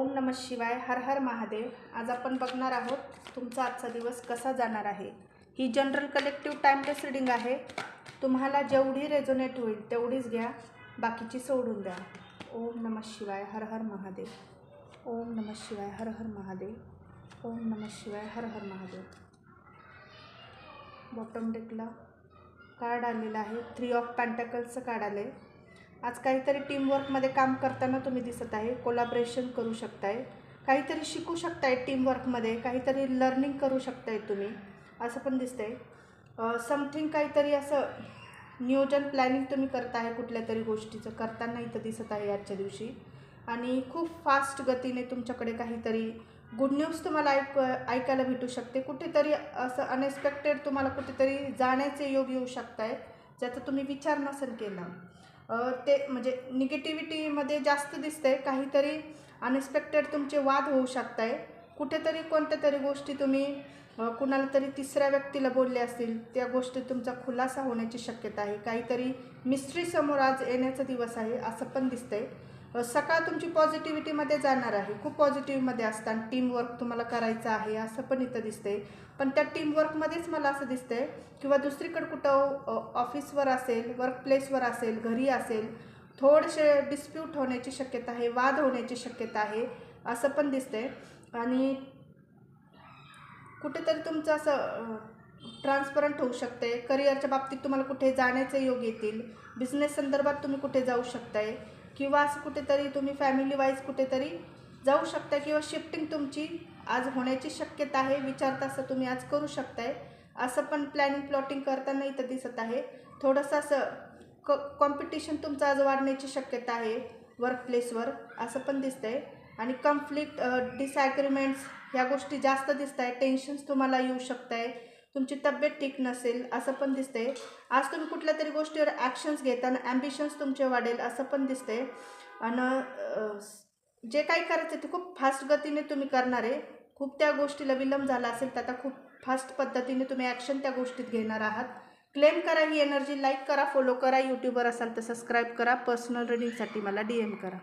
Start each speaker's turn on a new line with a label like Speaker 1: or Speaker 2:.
Speaker 1: ओम नमः शिवाय. हर हर महादेव. आज आपण बघणार आहोत तुमचा आजचा दिवस कसा जाणार आहे. ही जनरल कलेक्टिव्ह टाइमलेस रीडिंग आहे. तुम्हाला जेवढी रेझोनेट होईल तेवढीच घ्या, बाकीची सोडून द्या. ओम नमः शिवाय. हर हर महादेव. ओम नमः शिवाय. हर हर महादेव. ओम नमः शिवाय. हर हर महादेव. बॉटम डेकला कार्ड आलेला आहे. 3 ऑफ पेंटॅकल्सचं कार्ड आले. आज काहीतरी टीमवर्कमध्ये काम करताना तुम्ही दिसत आहे. कोलॅबरेशन करू शकताय, काहीतरी शिकू शकताय टीमवर्कमध्ये, काहीतरी लर्निंग करू शकताय तुम्ही, असं पण दिसतंय. समथिंग काहीतरी असं नियोजन प्लॅनिंग तुम्ही करताय कुठल्या तरी गोष्टीचं करताना इथं दिसत आहे आजच्या दिवशी. आणि खूप फास्ट गतीने तुमच्याकडे काहीतरी गुड न्यूज तुम्हाला ऐकायला भेटू शकते. कुठेतरी असं अनएक्सपेक्टेड तुम्हाला कुठेतरी जाण्याचे योग येऊ शकताय ज्याचा तुम्ही विचार नसेल केला. ते म्हणजे निगेटिव्हिटीमध्ये जास्त दिसतंय. काहीतरी अनएक्सपेक्टेड तुमचे वाद होऊ शकताय. कुठेतरी कोणत्या तरी गोष्टी तुम्ही कुणाला तरी तिसऱ्या व्यक्तीला बोलले असतील, त्या गोष्टी तुमचा खुलासा होण्याची शक्यता आहे. काहीतरी मिस्ट्री समोर आज येण्याचा दिवस आहे असं पण दिसतंय. सकाळ तुमची पॉझिटिव्हिटीमध्ये जाणार आहे. खूप पॉझिटिव्हमध्ये असताना टीमवर्क तुम्हाला करायचं आहे असं पण इथं दिसतंय. पण त्या टीमवर्कमध्येच मला असं दिसतंय किंवा दुसरीकडे कुठं ऑफिसवर असेल, वर्कप्लेसवर असेल, घरी असेल, थोडेसे डिस्प्यूट होण्याची शक्यता आहे, वाद होण्याची शक्यता आहे असं पण दिसतंय. आणि कुठेतरी तुमचं असं ट्रान्सपरंट होऊ शकते. करिअरच्या बाबतीत तुम्हाला कुठे जाण्याचे योग येतील. बिझनेस संदर्भात तुम्ही कुठे जाऊ शकताय किंवा असं कुठेतरी तुम्ही फॅमिली वाईज कुठेतरी जाऊ शकता किंवा शिफ्टिंग तुमची आज होण्याची शक्यता आहे. विचार तसं तुम्ही आज करू शकताय असं पण प्लॅनिंग प्लॉटिंग करताना इथं दिसत आहे. थोडंसं असं कॉम्पिटिशन तुमचं आज वाढण्याची शक्यता आहे वर्कप्लेसवर असं पण दिसतंय. आणि कन्फ्लिक्ट डिसॲग्रीमेंट्स ह्या गोष्टी जास्त दिसत आहे. टेन्शन्स तुम्हाला येऊ शकत आहे. तुमची तब्येत ठीक नसेल असं पण दिसतंय. आज तुम्ही कुठल्या तरी गोष्टीवर ॲक्शन्स घेताना ॲम्बिशन्स तुमचे वाढेल असं पण दिसतंय. आणि जे काही करायचं ते खूप फास्ट गतीने तुम्ही करणार आहे. खूप त्या गोष्टीला विलंब झाला असेल तर आता खूप फास्ट पद्धतीने तुम्ही ॲक्शन त्या गोष्टीत घेणार आहात. क्लेम करा ही एनर्जी. लाईक करा, फॉलो करा. यूट्यूबवर असाल तर सबस्क्राईब करा. पर्सनल रीडिंगसाठी मला DM करा.